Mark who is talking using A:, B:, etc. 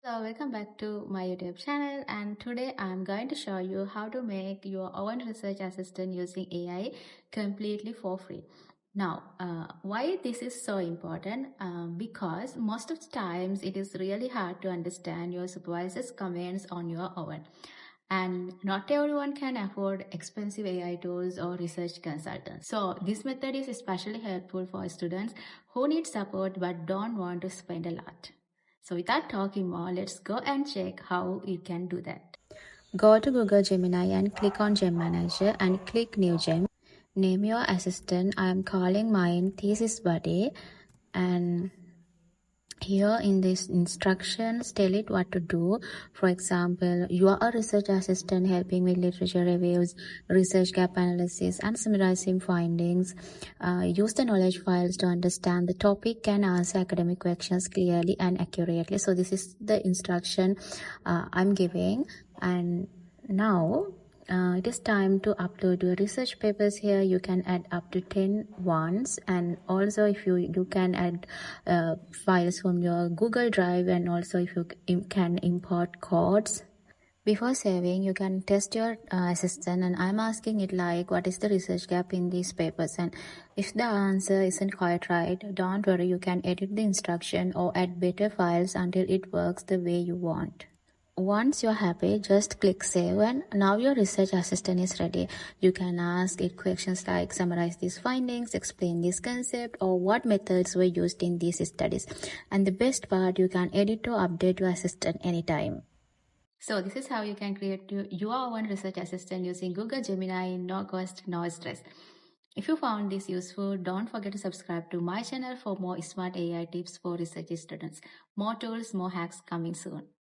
A: So welcome back to my YouTube channel, and today I'm going to show you how to make your own research assistant using AI completely for free. Now, why this is so important? Because most of the times it is really hard to understand your supervisor's comments on your own. And not everyone can afford expensive AI tools or research consultants. So this method is especially helpful for students who need support but don't want to spend a lot. So without talking more, let's go and check how you can do that. Go to Google Gemini and click on Gem Manager and click New Gem. Name your assistant. I am calling mine Thesis Buddy, and here in these instructions, tell it what to do. For example, you are a research assistant helping with literature reviews, research gap analysis, and summarizing findings. Use the knowledge files to understand the topic and answer academic questions clearly and accurately. So this is the instruction I'm giving. And now it is time to upload your research papers. Here you can add up to 10 ones, and also if you can add files from your Google Drive, and also if you can import codes. Before saving, you can test your assistant, and I'm asking it like, what is the research gap in these papers? And if the answer isn't quite right, don't worry, you can edit the instruction or add better files until it works the way you want. Once you're happy, just click save, and now your research assistant is ready. You can ask it questions like summarize these findings, explain this concept, or what methods were used in these studies. And the best part, you can edit or update your assistant anytime. So this is how you can create your own research assistant using Google Gemini, no cost, no stress. If you found this useful, don't forget to subscribe to my channel for more smart AI tips for research students. More tools, more hacks coming soon.